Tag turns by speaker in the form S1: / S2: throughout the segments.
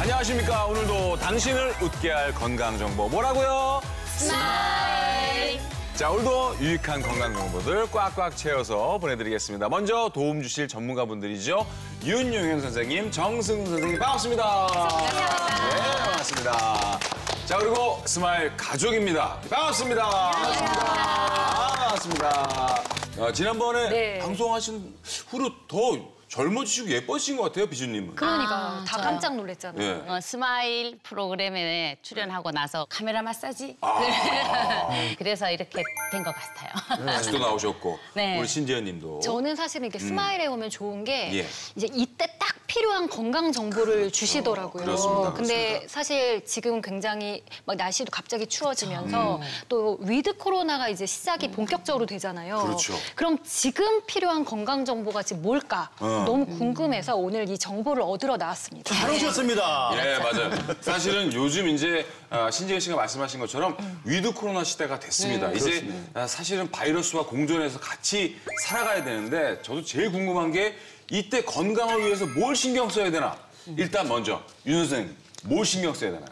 S1: 안녕하십니까. 오늘도 당신을 웃게 할 건강정보 뭐라고요?
S2: 스마일!
S1: 자, 오늘도 유익한 건강정보들 꽉꽉 채워서 보내드리겠습니다. 먼저 도움 주실 전문가분들이죠. 윤용현 선생님, 정승훈 선생님 반갑습니다. 네, 반갑습니다. 자, 그리고 스마일 가족입니다. 반갑습니다. 반갑습니다. 지난번에
S2: 네.
S1: 방송하신 후로 더 젊어지시고 예뻐지신 것 같아요, 비주님은.
S2: 그러니까 다 깜짝 놀랐잖아요.
S1: 예.
S3: 스마일 프로그램에 출연하고 나서 카메라 마사지? 그래서 이렇게 된 것 같아요.
S1: 다시 또 나오셨고
S3: 네.
S1: 우리 신지연 님도.
S2: 저는 사실은 이렇게 스마일에 오면 좋은 게
S1: 예.
S2: 이제 이때 딱 필요한 건강 정보를 주시더라고요.
S1: 그렇습니다.
S2: 근데
S1: 그렇습니다.
S2: 사실 지금 굉장히 막 날씨도 갑자기 추워지면서 또 위드 코로나가 이제 시작이 본격적으로 되잖아요.
S1: 그렇죠.
S2: 그럼 지금 필요한 건강 정보가 지금 뭘까? 너무 궁금해서 오늘 이 정보를 얻으러 나왔습니다.
S4: 잘 오셨습니다.
S1: 예, 맞아요. 사실은 요즘 이제 신지연 씨가 말씀하신 것처럼 위드 코로나 시대가 됐습니다. 이제 사실은 바이러스와 공존해서 같이 살아가야 되는데 저도 제일 궁금한 게 이때 건강을 위해서 뭘 신경 써야 되나? 일단 먼저 윤 선생님, 뭘 신경 써야 되나요?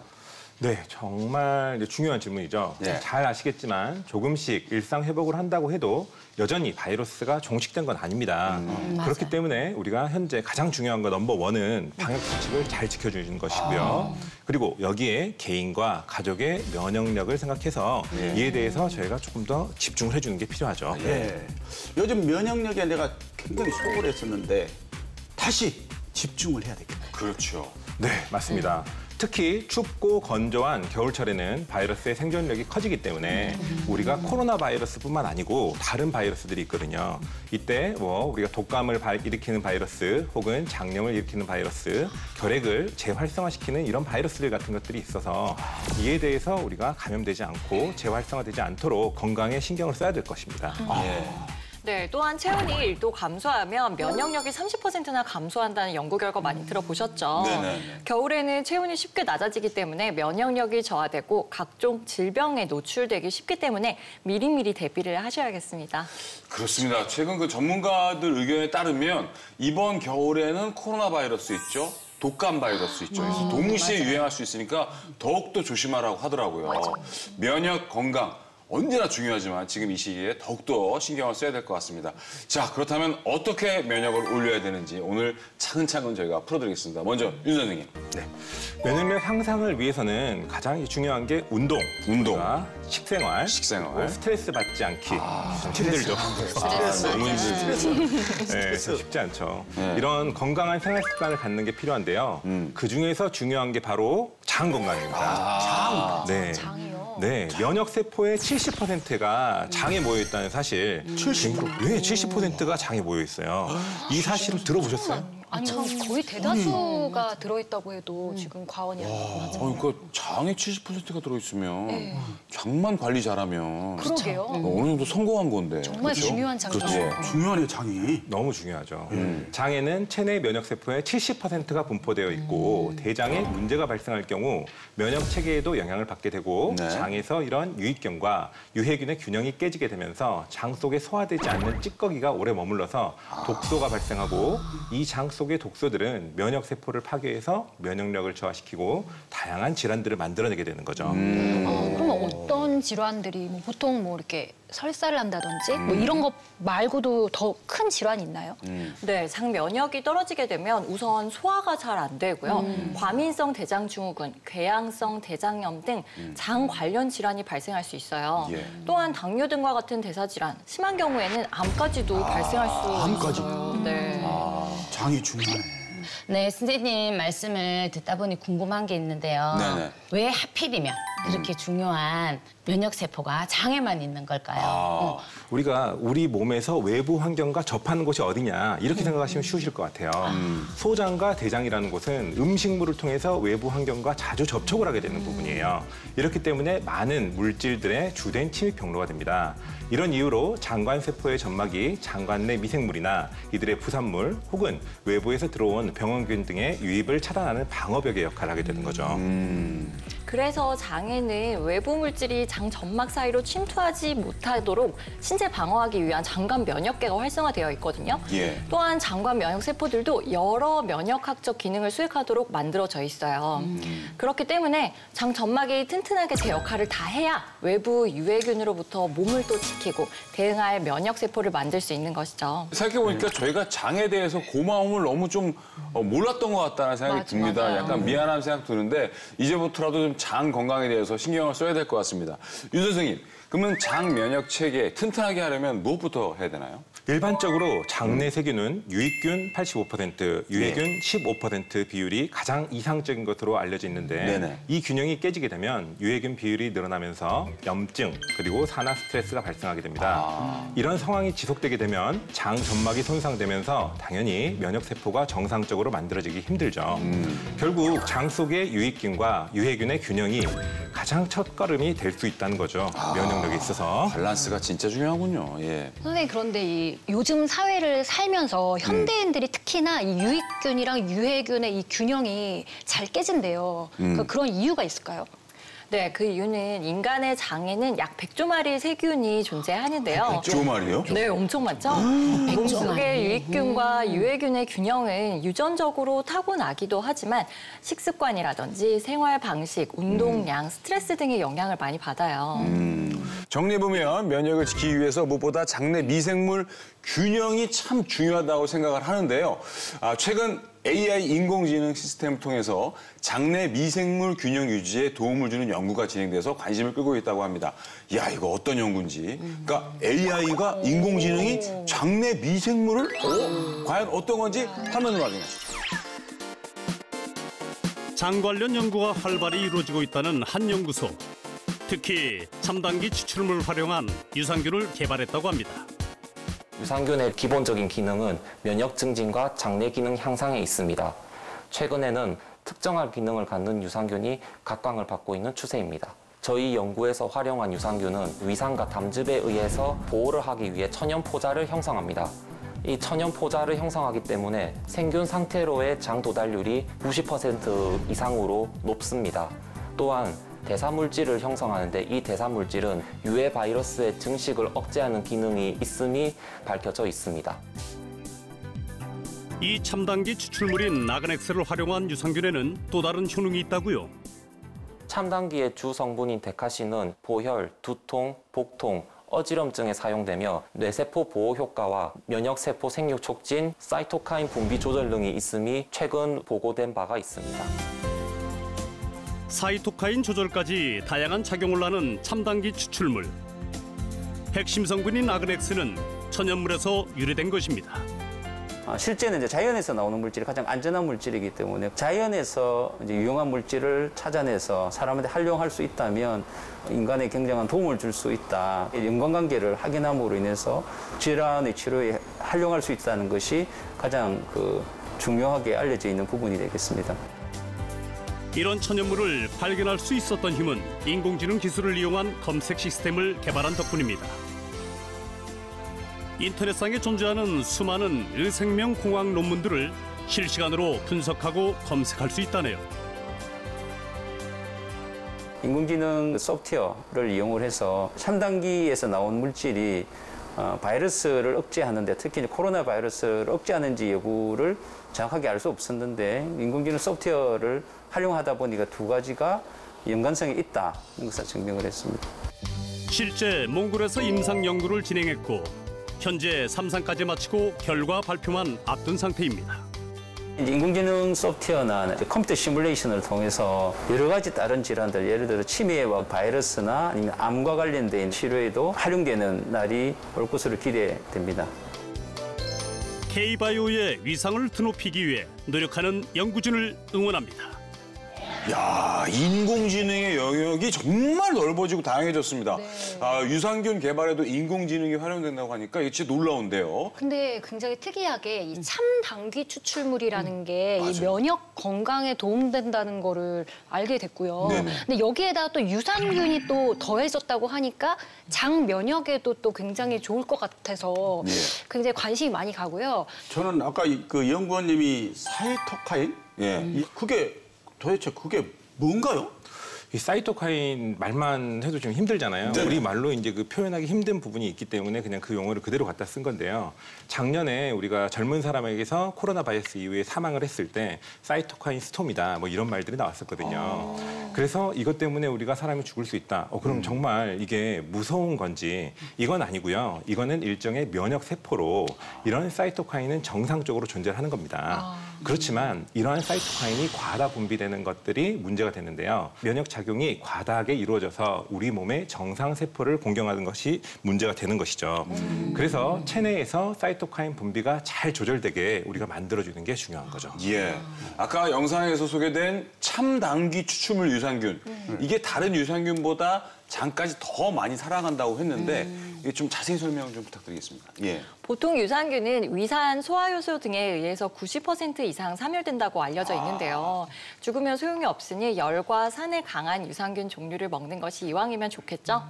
S4: 네, 정말 이제 중요한 질문이죠.
S1: 네.
S4: 잘 아시겠지만 조금씩 일상 회복을 한다고 해도 여전히 바이러스가 종식된 건 아닙니다. 그렇기 때문에 우리가 현재 가장 중요한 거 넘버1은 방역 수칙을 잘 지켜주는 것이고요. 그리고 여기에 개인과 가족의 면역력을 생각해서 이에 대해서 저희가 조금 더 집중을 해주는 게 필요하죠.
S5: 예. 요즘 면역력에 내가 굉장히 소홀했었는데 다시 집중을 해야 되겠다.
S1: 그렇죠.
S4: 네, 맞습니다. 특히 춥고 건조한 겨울철에는 바이러스의 생존력이 커지기 때문에 우리가 코로나 바이러스뿐만 아니고 다른 바이러스들이 있거든요. 이때 뭐 우리가 독감을 일으키는 바이러스 혹은 장염을 일으키는 바이러스, 결핵을 재활성화시키는 이런 바이러스들 같은 것들이 있어서 이에 대해서 우리가 감염되지 않고 재활성화되지 않도록 건강에 신경을 써야 될 것입니다.
S6: 네, 또한 체온이 1도 감소하면 면역력이 30%나 감소한다는 연구 결과 많이 들어보셨죠?
S1: 네네.
S6: 겨울에는 체온이 쉽게 낮아지기 때문에 면역력이 저하되고 각종 질병에 노출되기 쉽기 때문에 미리미리 대비를 하셔야겠습니다.
S1: 그렇습니다. 최근 그 전문가들 의견에 따르면 이번 겨울에는 코로나 바이러스 있죠. 독감 바이러스 있죠. 그래서 동시에 유행할 수 있으니까 더욱더 조심하라고 하더라고요. 면역 건강. 언제나 중요하지만 지금 이 시기에 더욱더 신경을 써야 될 것 같습니다. 자, 그렇다면 어떻게 면역을 올려야 되는지 오늘 차근차근 저희가 풀어드리겠습니다. 먼저 윤 선생님.
S4: 네. 면역력 향상을 위해서는 가장 중요한 게 운동. 식생활.
S1: 식생활.
S4: 스트레스 받지 않기. 힘들죠.
S1: 너무 힘들죠.
S4: 네, 쉽지 않죠. 이런 건강한 생활 습관을 갖는 게 필요한데요. 그중에서 중요한 게 바로 장 건강입니다. 장? 네.
S2: 장이요?
S4: 네, 면역세포의 70%가 장에 모여 있다는 사실. 70%? 네, 70%가 장에 모여 있어요. 이 사실을 들어보셨어요?
S2: 아니, 거의 대다수가 들어있다고 해도 지금 과언이 아니에요.
S1: 그러니까 장에 70%가 들어있으면 장만 관리 잘하면
S2: 그러게요.
S1: 어느 정도 성공한 건데.
S2: 정말
S1: 그렇죠?
S2: 중요한 장이죠.
S1: 그렇죠.
S5: 중요하네요, 장이.
S4: 너무 중요하죠. 장에는 체내 면역세포의 70%가 분포되어 있고 대장에 문제가 발생할 경우 면역 체계에도 영향을 받게 되고
S1: 네.
S4: 장에서 이런 유익균과 유해균의 균형이 깨지게 되면서 장 속에 소화되지 않는 찌꺼기가 오래 머물러서 독소가 발생하고 이 장 속의 독소들은 면역세포를 파괴해서 면역력을 저하시키고 다양한 질환들을 만들어내게 되는 거죠.
S2: 그러면 어떤 질환들이 보통 이렇게 설사를 한다든지 뭐 이런 거 말고도 더 큰 질환이 있나요?
S6: 네, 장 면역이 떨어지게 되면 우선 소화가 잘 안 되고요. 과민성 대장증후군, 궤양성 대장염 등 장 관련 질환이 발생할 수 있어요. 또한 당뇨 등과 같은 대사질환, 심한 경우에는 암까지도 발생할 수 있어요. 네.
S5: 장이 중요하네.
S3: 네, 선생님 말씀을 듣다 보니 궁금한 게 있는데요.
S1: 네네.
S3: 왜 하필이면 그렇게 중요한 면역세포가 장에만 있는 걸까요?
S4: 우리가 우리 몸에서 외부 환경과 접하는 곳이 어디냐 이렇게 생각하시면 쉬우실 것 같아요. 소장과 대장이라는 곳은 음식물을 통해서 외부 환경과 자주 접촉을 하게 되는 부분이에요. 이렇기 때문에 많은 물질들의 주된 침입 경로가 됩니다. 이런 이유로 장관세포의 점막이 장관 내 미생물이나 이들의 부산물 혹은 외부에서 들어온 병원균 등의 유입을 차단하는 방어벽의 역할을 하게 되는 거죠.
S6: 그래서 장에는 외부 물질이 장 점막 사이로 침투하지 못하도록 신체 방어하기 위한 장관 면역계가 활성화되어 있거든요.
S1: 예.
S6: 또한 장관 면역 세포들도 여러 면역학적 기능을 수행하도록 만들어져 있어요. 그렇기 때문에 장 점막이 튼튼하게 제 역할을 다 해야 외부 유해균으로부터 몸을 또 지키고 대응할 면역 세포를 만들 수 있는 것이죠.
S1: 생각해보니까 저희가 장에 대해서 고마움을 너무 좀 몰랐던 것 같다는 생각이 듭니다.
S2: 맞아요.
S1: 약간 미안한 생각 드는데 이제부터라도 좀 장 건강에 대해서 신경을 써야 될 것 같습니다. 윤 선생님, 그러면 장 면역 체계 튼튼하게 하려면 무엇부터 해야 되나요?
S4: 일반적으로 장내 세균은 유익균 85%, 유해균 15% 비율이 가장 이상적인 것으로 알려져 있는데
S1: 네네.
S4: 이 균형이 깨지게 되면 유해균 비율이 늘어나면서 염증 그리고 산화 스트레스가 발생하게 됩니다. 이런 상황이 지속되게 되면 장 점막이 손상되면서 당연히 면역 세포가 정상적으로 만들어지기 힘들죠. 결국 장 속의 유익균과 유해균의 균형이 가장 첫걸음이 될 수 있다는 거죠. 면역력에 있어서.
S1: 밸런스가 진짜 중요하군요. 예.
S2: 선생님, 그런데 이 요즘 사회를 살면서 현대인들이 특히나 이 유익균이랑 유해균의 이 균형이 잘 깨진대요. 그런 이유가 있을까요?
S6: 네, 그 이유는 인간의 장에는 약 100조 마리의 세균이 존재하는데요.
S1: 100조 마리요?
S6: 네, 엄청 많죠? 몸속의 유익균과 유해균의 균형은 유전적으로 타고나기도 하지만 식습관이라든지 생활 방식, 운동량, 스트레스 등의 영향을 많이 받아요.
S1: 정리해보면 면역을 지키기 위해서 무엇보다 장내 미생물 균형이 참 중요하다고 생각을 하는데요. 최근 AI 인공지능 시스템을 통해서 장내 미생물 균형 유지에 도움을 주는 연구가 진행돼서 관심을 끌고 있다고 합니다. 야, 이거 어떤 연구인지. 그러니까 AI가 인공지능이 장내 미생물을 과연 어떤 건지 화면으로 확인하시죠.
S7: 장 관련 연구가 활발히 이루어지고 있다는 한 연구소. 특히 첨단기 추출물을 활용한 유산균을 개발했다고 합니다.
S8: 유산균의 기본적인 기능은 면역 증진과 장내 기능 향상에 있습니다. 최근에는 특정한 기능을 갖는 유산균이 각광을 받고 있는 추세입니다. 저희 연구에서 활용한 유산균은 위산과 담즙에 의해서 보호를 하기 위해 천연 포자를 형성합니다. 이 천연 포자를 형성하기 때문에 생균 상태로의 장 도달률이 90% 이상으로 높습니다. 또한 대사물질을 형성하는데 이 대사물질은 유해 바이러스의 증식을 억제하는 기능이 있음이 밝혀져 있습니다.
S7: 이 첨단기 추출물인 나그넥스를 활용한 유산균에는 또 다른 효능이 있다고요.
S8: 첨단기의 주 성분인 데카신은 보혈, 두통, 복통, 어지럼증에 사용되며 뇌세포 보호 효과와 면역세포 생육 촉진, 사이토카인 분비 조절 등이 있음이 최근 보고된 바가 있습니다.
S7: 사이토카인 조절까지 다양한 작용을 하는 첨단기 추출물. 핵심 성분인 나그넥스는 천연물에서 유래된 것입니다.
S5: 실제는 이제 자연에서 나오는 물질이 가장 안전한 물질이기 때문에 자연에서 이제 유용한 물질을 찾아내서 사람한테 활용할 수 있다면 인간에 굉장한 도움을 줄 수 있다. 인과관계를 확인함으로 인해서 질환의 치료에 활용할 수 있다는 것이 가장 중요하게 알려져 있는 부분이 되겠습니다.
S7: 이런 천연물을 발견할 수 있었던 힘은 인공지능 기술을 이용한 검색 시스템을 개발한 덕분입니다. 인터넷상에 존재하는 수많은 의생명 공학 논문들을 실시간으로 분석하고 검색할 수 있다네요.
S5: 인공지능 소프트웨어를 이용을 해서 첨단기에서 나온 물질이 바이러스를 억제하는데 특히 코로나 바이러스를 억제하는지 여부를 정확하게 알 수 없었는데 인공지능 소프트웨어를 활용하다 보니까 두 가지가 연관성이 있다는 것을 증명을 했습니다.
S7: 실제 몽골에서 임상 연구를 진행했고 현재 3상까지 마치고 결과 발표만 앞둔 상태입니다.
S5: 인공지능 소프트웨어나 컴퓨터 시뮬레이션을 통해서 여러 가지 다른 질환들, 예를 들어 치매와 바이러스나 아니면 암과 관련된 치료에도 활용되는 날이 올 것으로 기대됩니다.
S7: K-바이오의 위상을 드높이기 위해 노력하는 연구진을 응원합니다.
S1: 야, 인공지능의 영역이 정말 넓어지고 다양해졌습니다. 유산균 개발에도 인공지능이 활용된다고 하니까 이게 진짜 놀라운데요.
S2: 근데 굉장히 특이하게 이 참당귀 추출물이라는 게 이 면역 건강에 도움된다는 거를 알게 됐고요. 근데 여기에다가 또 유산균이 또 더해졌다고 하니까 장 면역에도 또 굉장히 좋을 것 같아서 굉장히 관심이 많이 가고요.
S9: 저는 아까 그 연구원님이 사이토카인? 그게 도대체 그게 뭔가요?
S4: 이 사이토카인 말만 해도 좀 힘들잖아요. 우리 말로 이제 그 표현하기 힘든 부분이 있기 때문에 그냥 그 용어를 그대로 갖다 쓴 건데요. 작년에 우리가 젊은 사람에게서 코로나 바이러스 이후에 사망을 했을 때 사이토카인 스톰이다 뭐 이런 말들이 나왔었거든요. 그래서 이것 때문에 우리가 사람이 죽을 수 있다. 그럼 정말 이게 무서운 건지 이건 아니고요. 이거는 일종의 면역 세포로 이런 사이토카인은 정상적으로 존재를 하는 겁니다. 그렇지만 이러한 사이토카인이 과다 분비되는 것들이 문제가 되는데요. 면역 작용이 과다하게 이루어져서 우리 몸의 정상 세포를 공격하는 것이 문제가 되는 것이죠. 그래서 체내에서 사이토카인 분비가 잘 조절되게 우리가 만들어주는 게 중요한 거죠.
S1: 아까 영상에서 소개된 참당귀 추출물 유산균. 이게 다른 유산균보다 장까지 더 많이 살아간다고 했는데 이게 좀 자세히 설명 좀 부탁드리겠습니다.
S6: 보통 유산균은 위산, 소화효소 등에 의해서 90% 이상 함유된다고 알려져 있는데요. 죽으면 소용이 없으니 열과 산에 강한 유산균 종류를 먹는 것이 이왕이면 좋겠죠?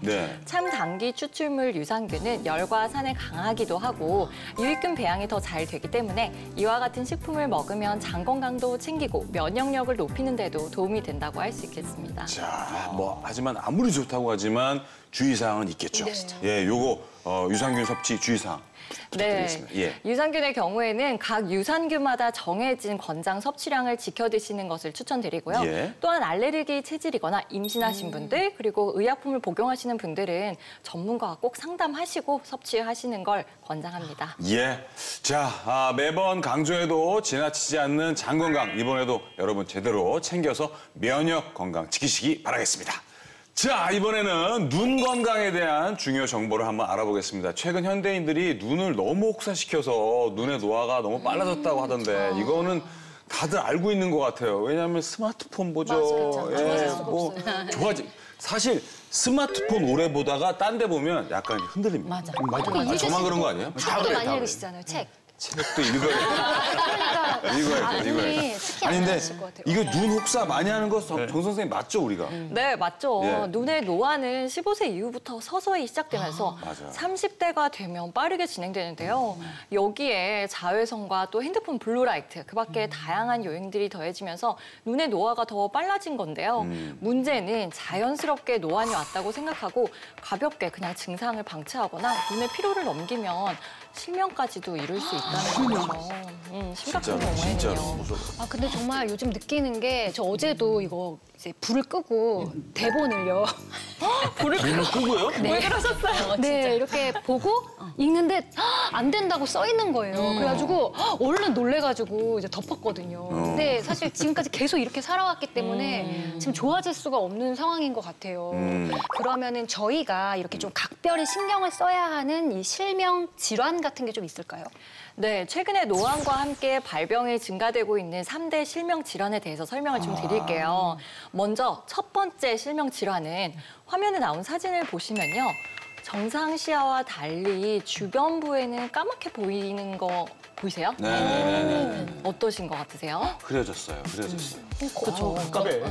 S6: 참당귀 추출물 유산균은 열과 산에 강하기도 하고 유익균 배양이 더 잘 되기 때문에 이와 같은 식품을 먹으면 장 건강도 챙기고 면역력을 높이는 데도 도움이 된다고 할 수 있겠습니다.
S1: 자, 하지만 아무리 좋다고 하지만 주의사항은 있겠죠. 요거 유산균 섭취 주의사항 부탁드리겠습니다.
S6: 유산균의 경우에는 각 유산균마다 정해진 권장 섭취량을 지켜 드시는 것을 추천드리고요. 또한 알레르기 체질이거나 임신하신 분들 그리고 의약품을 복용하시는 분들은 전문가와 꼭 상담하시고 섭취하시는 걸 권장합니다.
S1: 자, 매번 강조해도 지나치지 않는 장 건강 이번에도 여러분 제대로 챙겨서 면역 건강 지키시기 바라겠습니다. 자, 이번에는 눈 건강에 대한 중요 정보를 한번 알아보겠습니다. 최근 현대인들이 눈을 너무 혹사시켜서 눈의 노화가 너무 빨라졌다고 하던데 이거는 다들 알고 있는 것 같아요. 왜냐하면 스마트폰 보죠. 사실 스마트폰 오래 보다가 딴 데 보면 약간 흔들립니다. 저만 그런 거 아니에요?
S2: 책도 많이 읽으시잖아요, 책.
S1: 책도 읽어야죠. 아니 근데 이거 눈 혹사 많이 하는 거 정 선생님 맞죠, 우리가?
S6: 네, 맞죠. 눈의 노화는 15세 이후부터 서서히 시작되면서 30대가 되면 빠르게 진행되는데요. 여기에 자외선과 또 핸드폰 블루라이트, 그밖에 다양한 요인들이 더해지면서 눈의 노화가 더 빨라진 건데요. 문제는 자연스럽게 노안이 왔다고 생각하고 가볍게 그냥 증상을 방치하거나 눈의 피로를 넘기면 실명까지도 이룰 수 있다는 거죠. 심각한 경우에는요.
S2: 근데 정말 요즘 느끼는 게 저 어제도 이거 이제 불을 끄고 대본을요.
S9: 불을 끄고요?
S6: 왜 그러셨어요?
S2: 네, 이렇게 보고 읽는데 안 된다고 써 있는 거예요. 그래가지고 얼른 놀래가지고 이제 덮었거든요. 근데 사실 지금까지 계속 이렇게 살아왔기 때문에 지금 좋아질 수가 없는 상황인 것 같아요. 그러면은 저희가 이렇게 좀 각별히 신경을 써야 하는 이 실명 질환 같은 게 좀 있을까요?
S6: 네, 최근에 노안과 함께 발병이 증가되고 있는 3대 실명 질환에 대해서 설명을 좀 드릴게요. 먼저 첫 번째 실명 질환은 화면에 나온 사진을 보시면요. 정상 시야와 달리 주변부에는 까맣게 보이는 거 보이세요?
S1: 네.
S6: 어떠신 것 같으세요?
S1: 그려졌어요.
S6: 그렇죠.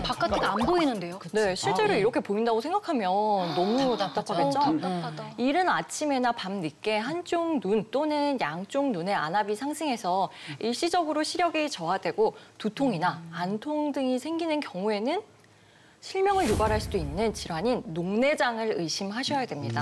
S2: 바깥에가 안 보이는데요.
S6: 네, 실제로 이렇게 보인다고 생각하면 너무 답답하겠죠?
S2: 답답하다.
S6: 이른 아침에나 밤 늦게 한쪽 눈 또는 양쪽 눈의 안압이 상승해서 일시적으로 시력이 저하되고 두통이나 안통 등이 생기는 경우에는 실명을 유발할 수도 있는 질환인 녹내장을 의심하셔야 됩니다.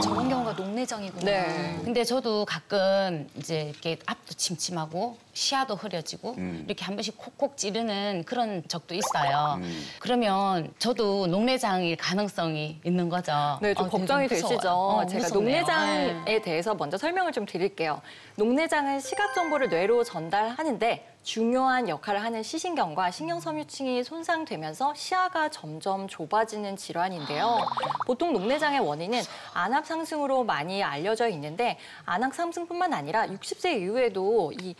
S2: 저런 경우가 녹내장이구나.
S6: 네.
S3: 근데 저도 가끔 이제 이렇게 앞도 침침하고 시야도 흐려지고 이렇게 한 번씩 콕콕 찌르는 그런 적도 있어요. 그러면 저도 녹내장일 가능성이 있는 거죠.
S6: 네, 좀 걱정이 되시죠. 제가
S3: 무섭네요.
S6: 녹내장에 대해서 먼저 설명을 좀 드릴게요. 녹내장은 시각 정보를 뇌로 전달하는데 중요한 역할을 하는 시신경과 신경섬유층이 손상되면서 시야가 점점 좁아지는 질환인데요. 보통 녹내장의 원인은 안압 상승으로 많이 알려져 있는데 안압 상승뿐만 아니라 60세 이후에도 이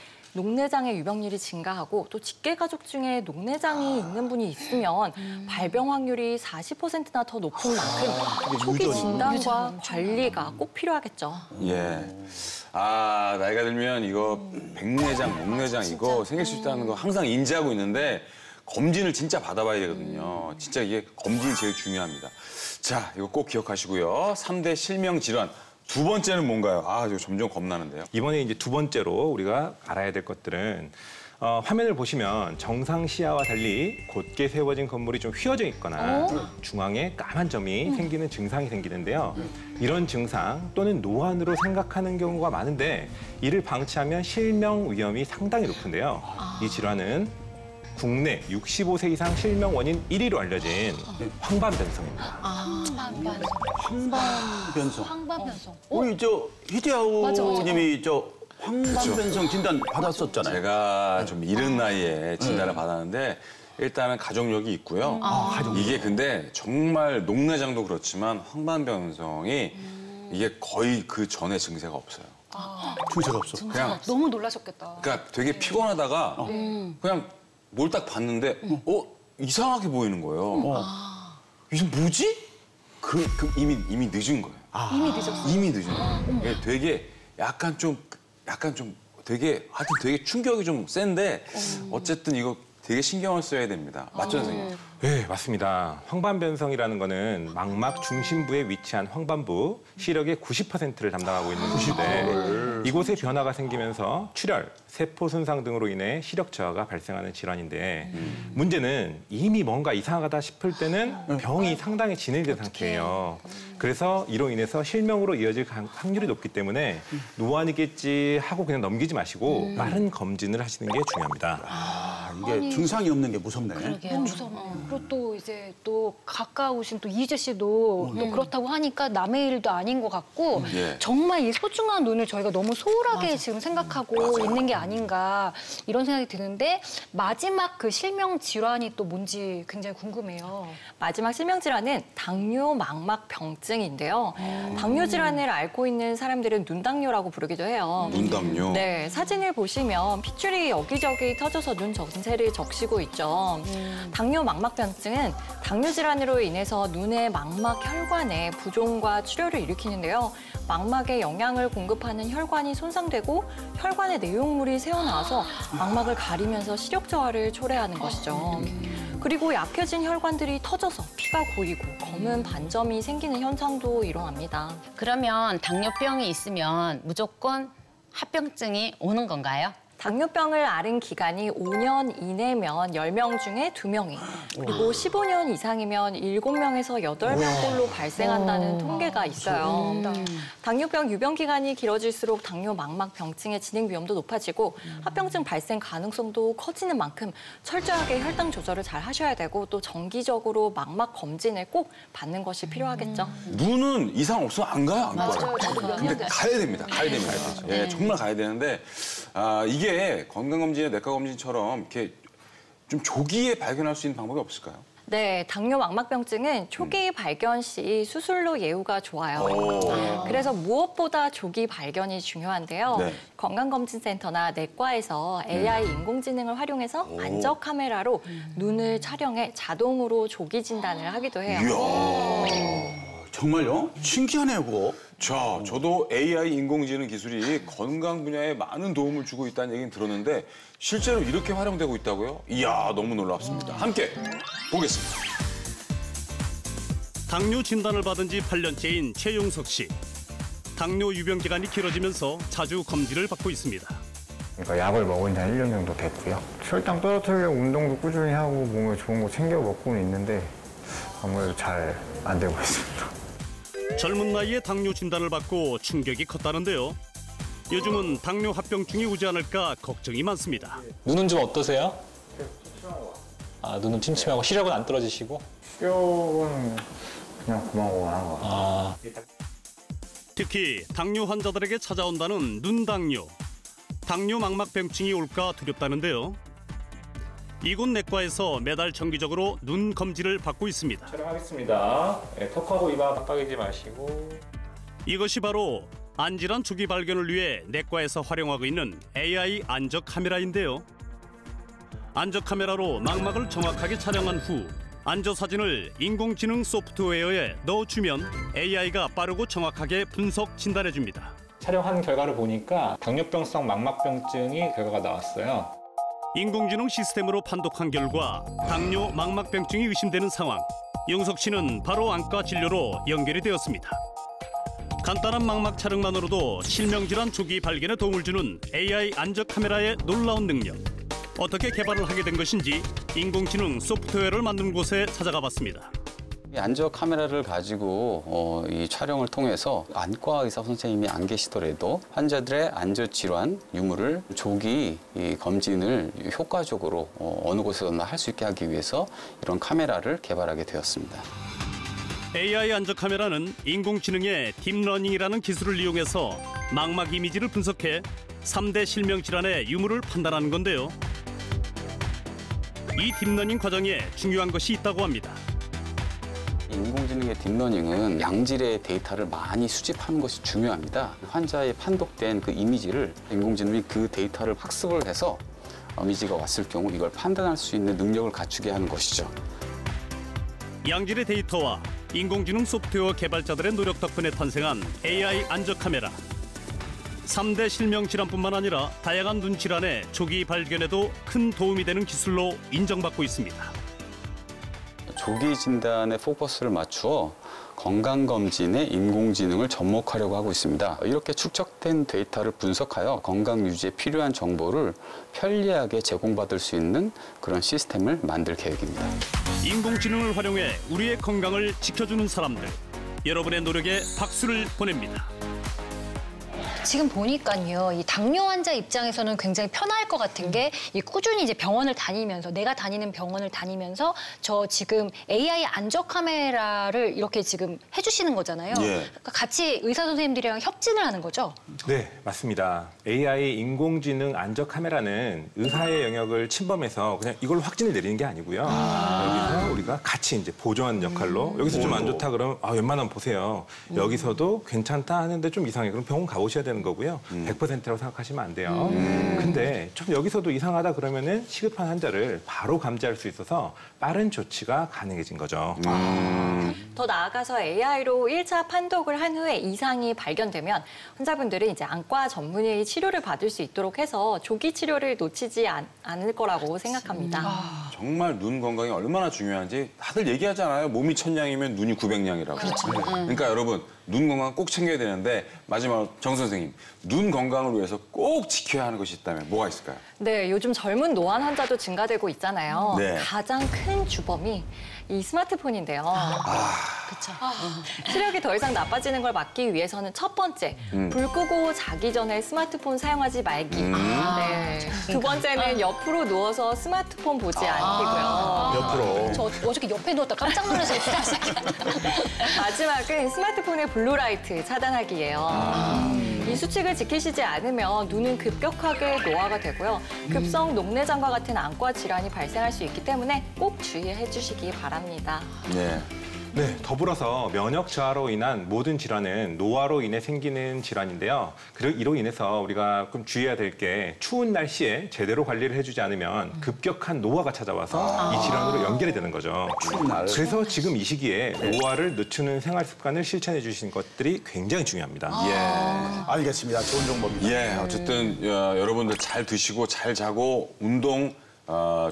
S6: 녹내장의 유병률이 증가하고 또 직계 가족 중에 녹내장이 있는 분이 있으면 발병 확률이 40%나 더 높은 만큼 초기 진단과 관리가 꼭 필요하겠죠.
S1: 예. 아, 나이가 들면 이거 백내장, 녹내장 이거 생길 수 있다는 거 항상 인지하고 있는데 검진을 진짜 받아봐야 되거든요. 진짜 이게 검진이 제일 중요합니다. 자, 이거 꼭 기억하시고요. 3대 실명 질환. 두 번째는 뭔가요? 아, 이거 점점 겁나는데요.
S4: 이번에 이제 두 번째로 우리가 알아야 될 것들은 화면을 보시면 정상 시야와 달리 곧게 세워진 건물이 좀 휘어져 있거나 중앙에 까만 점이 생기는 증상이 생기는데요. 이런 증상 또는 노안으로 생각하는 경우가 많은데 이를 방치하면 실명 위험이 상당히 높은데요. 이 질환은 국내 65세 이상 실명 원인 1위로 알려진 황반변성입니다.
S9: 황반변성.
S2: 황반변성.
S9: 우리 희재하우님이 황반변성 진단 받았었잖아요.
S1: 제가 좀 이른 나이에 진단을 받았는데 일단은 가족력이 있고요. 이게 근데 정말 녹내장도 그렇지만 황반변성이 이게 거의 그 전에 증세가 없어요.
S9: 증세가 없어.
S1: 그냥
S2: 너무 놀라셨겠다.
S1: 그러니까 되게 피곤하다가 그냥 뭘 딱 봤는데 이상하게 보이는 거예요. 이게 뭐지? 이미 늦은 거예요.
S2: 이미 늦었어요.
S1: 이미 늦은 거예요. 이게 되게 약간 좀 되게 하여튼 되게 충격이 좀 센데 어쨌든 이거 되게 신경을 써야 됩니다. 맞죠, 선생님?
S4: 네, 맞습니다. 황반변성이라는 거는 망막 중심부에 위치한 황반부, 시력의 90%를 담당하고 있는 곳인데 이곳에 변화가 생기면서 출혈, 세포 손상 등으로 인해 시력 저하가 발생하는 질환인데 문제는 이미 뭔가 이상하다 싶을 때는 병이 상당히 진행된 상태예요. 그래서 이로 인해서 실명으로 이어질 확률이 높기 때문에 노안이겠지 하고 그냥 넘기지 마시고 빠른 검진을 하시는 게 중요합니다.
S9: 이게 증상이 없는 게 무섭네.
S2: 너무 무서워. 그리고 또 이제 또 가까우신 또 이재 씨도 또 그렇다고 하니까 남의 일도 아닌 것 같고 정말 이 소중한 눈을 저희가 너무 소홀하게 지금 생각하고 있는 게 아닌가 이런 생각이 드는데 마지막 그 실명 질환이 또 뭔지 굉장히 궁금해요.
S6: 마지막 실명 질환은 당뇨 망막 병증인데요. 당뇨 질환을 앓고 있는 사람들은 눈당뇨라고 부르기도 해요.
S1: 눈당뇨.
S6: 네, 사진을 보시면 핏줄이 여기저기 터져서 눈 전체를 적시고 있죠. 당뇨 망막병증은 당뇨 질환으로 인해서 눈의 망막 혈관에 부종과 출혈을 일으키는데요. 망막에 영양을 공급하는 혈관이 손상되고 혈관의 내용물이 새어나와서 망막을 가리면서 시력 저하를 초래하는 것이죠. 그리고 약해진 혈관들이 터져서 피가 고이고 검은 반점이 생기는 현상도 일어납니다.
S3: 그러면 당뇨병이 있으면 무조건 합병증이 오는 건가요?
S6: 당뇨병을 앓은 기간이 5년 이내면 10명 중에 2명이, 그리고 15년 이상이면 7명에서 8명꼴로 발생한다는 통계가 있어요. 당뇨병 유병 기간이 길어질수록 당뇨 망막 병증의 진행 위험도 높아지고 합병증 발생 가능성도 커지는 만큼 철저하게 혈당 조절을 잘 하셔야 되고 또 정기적으로 망막 검진을 꼭 받는 것이 필요하겠죠.
S1: 눈은 이상 없으면 안 가요, 안 가요.
S2: 맞아요. 저도 몇
S1: 근데
S2: 년
S1: 가야 됩니다. 가야 됩니다. 예, 정말 가야 되는데 이게 건강검진이나 내과검진처럼 이렇게 좀 조기에 발견할 수 있는 방법이 없을까요?
S6: 네, 당뇨 망막병증은 초기 발견 시 수술로 예후가 좋아요. 그래서 무엇보다 조기 발견이 중요한데요.
S1: 네.
S6: 건강검진센터나 내과에서 AI 인공지능을 활용해서 안적 카메라로 눈을 촬영해 자동으로 조기 진단을 하기도 해요.
S9: 이야, 정말요? 신기하네요, 그거.
S1: 자, 저도 AI 인공지능 기술이 건강 분야에 많은 도움을 주고 있다는 얘기는 들었는데 실제로 이렇게 활용되고 있다고요? 이야, 너무 놀랍습니다. 함께 보겠습니다.
S7: 당뇨 진단을 받은 지 8년째인 최용석 씨. 당뇨 유병 기간이 길어지면서 자주 검진을 받고 있습니다.
S10: 그러니까 약을 먹은 지 한 1년 정도 됐고요. 혈당 떨어뜨리려고 운동도 꾸준히 하고 몸에 좋은 거 챙겨 먹고는 있는데 아무래도 잘 안 되고 있습니다.
S7: 젊은 나이에 당뇨 진단을 받고 충격이 컸다는데요. 요즘은 당뇨 합병증이 오지 않을까 걱정이 많습니다.
S11: 눈은 좀 어떠세요? 눈은 침침하고 시력은 안 떨어지시고?
S10: 시력은 그냥 고만고만한 것 같아요.
S7: 특히 당뇨 환자들에게 찾아온다는 눈당뇨. 당뇨 망막병증이 올까 두렵다는데요. 이곳 내과에서 매달 정기적으로 눈 검진을 받고 있습니다.
S4: 촬영하겠습니다. 턱하고 입 깜빡이지 마시고.
S7: 이것이 바로 안질환 초기 발견을 위해 내과에서 활용하고 있는 AI 안저 카메라인데요. 안저 카메라로 망막을 정확하게 촬영한 후 안저 사진을 인공지능 소프트웨어에 넣어주면 AI가 빠르고 정확하게 분석 진단해줍니다.
S11: 촬영한 결과를 보니까 당뇨병성 망막병증이 결과가 나왔어요.
S7: 인공지능 시스템으로 판독한 결과 당뇨 망막병증이 의심되는 상황. 영석 씨는 바로 안과 진료로 연결이 되었습니다. 간단한 망막 촬영만으로도 실명질환 초기 발견에 도움을 주는 AI 안저 카메라의 놀라운 능력. 어떻게 개발을 하게 된 것인지 인공지능 소프트웨어를 만든 곳에 찾아가 봤습니다.
S12: 이 안저 카메라를 가지고 이 촬영을 통해서 안과 의사 선생님이 안 계시더라도 환자들의 안저 질환 유무를 조기 검진을 효과적으로 어느 곳에서나 할 수 있게 하기 위해서 이런 카메라를 개발하게 되었습니다.
S7: AI 안저 카메라는 인공지능의 딥러닝이라는 기술을 이용해서 망막 이미지를 분석해 3대 실명 질환의 유무를 판단하는 건데요. 이 딥러닝 과정에 중요한 것이 있다고 합니다.
S12: 인공지능의 딥러닝은 양질의 데이터를 많이 수집하는 것이 중요합니다. 환자의 판독된 그 이미지를 인공지능이 그 데이터를 학습을 해서 이미지가 왔을 경우 이걸 판단할 수 있는 능력을 갖추게 하는 것이죠.
S7: 양질의 데이터와 인공지능 소프트웨어 개발자들의 노력 덕분에 탄생한 AI 안저 카메라. 3대 실명 질환뿐만 아니라 다양한 눈 질환의 조기 발견에도 큰 도움이 되는 기술로 인정받고 있습니다.
S12: 조기 진단에 포커스를 맞추어 건강검진에 인공지능을 접목하려고 하고 있습니다. 이렇게 축적된 데이터를 분석하여 건강 유지에 필요한 정보를 편리하게 제공받을 수 있는 그런 시스템을 만들 계획입니다.
S7: 인공지능을 활용해 우리의 건강을 지켜주는 사람들. 여러분의 노력에 박수를 보냅니다.
S2: 지금 보니까요, 이 당뇨 환자 입장에서는 굉장히 편할 것 같은 게 이 꾸준히 이제 병원을 다니면서 내가 다니는 병원을 다니면서 저 지금 AI 안저 카메라를 이렇게 지금 해주시는 거잖아요.
S4: 예.
S2: 그러니까 같이 의사 선생님들이랑 협진을 하는 거죠?
S4: 네, 맞습니다. AI 인공지능 안저 카메라는 의사의 영역을 침범해서 그냥 이걸로 확진을 내리는 게 아니고요. 여기서 우리가 같이 이제 보조하는 역할로 여기서 좀 안 좋다 그러면 웬만하면 보세요. 여기서도 괜찮다 하는데 좀 이상해. 그럼 병원 가보셔야 되는 거고요. 100%라고 생각하시면 안 돼요. 근데 좀 여기서도 이상하다 그러면은 시급한 환자를 바로 감지할 수 있어서 빠른 조치가 가능해진 거죠.
S6: 더 나아가서 AI로 1차 판독을 한 후에 이상이 발견되면 환자분들은 이제 안과 전문의의 치료를 받을 수 있도록 해서 조기 치료를 놓치지 않을 거라고 생각합니다.
S1: 정말 눈 건강이 얼마나 중요한지 다들 얘기하잖아요. 몸이 1000냥이면 눈이 900냥이라고.
S6: 그렇죠.
S1: 그러니까 여러분 눈 건강 꼭 챙겨야 되는데 마지막으로 정 선생님 눈 건강을 위해서 꼭 지켜야 하는 것이 있다면 뭐가 있을까요?
S6: 네, 요즘 젊은 노안 환자도 증가되고 있잖아요.
S1: 네.
S6: 가장 큰 주범이 이 스마트폰인데요. 그렇죠. 시력이 더 이상 나빠지는 걸 막기 위해서는 첫 번째, 불 끄고 자기 전에 스마트폰 사용하지 말기. 네. 두 번째는 옆으로 누워서 스마트폰 보지 않기고요.
S9: 옆으로.
S2: 저 어저께 옆에 누웠다 깜짝 놀라서
S6: 마지막은 스마트폰의 블루라이트 차단하기예요. 이 수칙을 지키시지 않으면 눈은 급격하게 노화가 되고요. 급성 녹내장과 같은 안과 질환이 발생할 수 있기 때문에 꼭 주의해 주시기 바랍니다.
S1: 네.
S4: 네, 더불어서 면역 저하로 인한 모든 질환은 노화로 인해 생기는 질환인데요. 그리고 이로 인해서 우리가 좀 주의해야 될 게 추운 날씨에 제대로 관리를 해주지 않으면 급격한 노화가 찾아와서 이 질환으로 연결이 되는 거죠.
S9: 추운 날.
S4: 그래서 지금 이 시기에 노화를 늦추는 생활 습관을 실천해 주시는 것들이 굉장히 중요합니다.
S9: 알겠습니다. 좋은 정보입니다.
S1: 예, 어쨌든 여러분들 잘 드시고 잘 자고 운동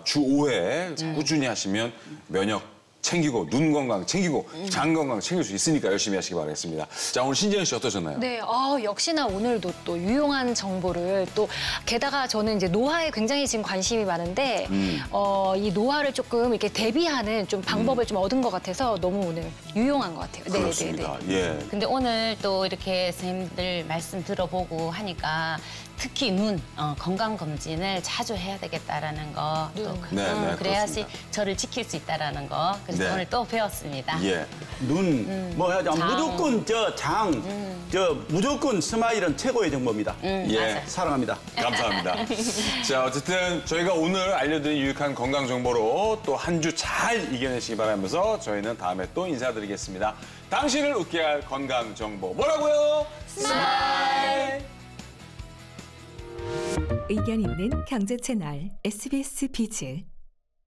S1: 주 5회 꾸준히 하시면 면역 챙기고 눈 건강 챙기고 장 건강 챙길 수 있으니까 열심히 하시기 바라겠습니다. 자, 오늘 신재현 씨 어떠셨나요?
S2: 네, 역시나 오늘도 또 유용한 정보를 또 게다가 저는 이제 노화에 굉장히 지금 관심이 많은데 이 노화를 조금 이렇게 대비하는 좀 방법을 좀 얻은 것 같아서 너무 오늘 유용한 것 같아요. 네,
S1: 그렇습니다.
S2: 네, 네.
S1: 예.
S3: 근데 오늘 또 이렇게 선생님들 말씀 들어보고 하니까 특히 눈 건강검진을 자주 해야 되겠다라는 거. 또
S1: 네,
S3: 그래야지
S1: 그렇습니다.
S3: 저를 지킬 수 있다라는 거. 그래서
S1: 네.
S3: 오늘 또 배웠습니다.
S1: 예.
S9: 눈, 뭐 하자
S3: 장.
S9: 무조건 무조건 스마일은 최고의 정보입니다.
S1: 예.
S3: 맞아요.
S9: 사랑합니다.
S1: 감사합니다. 자, 어쨌든 저희가 오늘 알려드린 유익한 건강 정보로 또 한 주 잘 이겨내시기 바라면서 저희는 다음에 또 인사드리겠습니다. 당신을 웃게 할 건강 정보 뭐라고요? 스마일!
S13: 의견 있는 경제 채널 SBS 비즈.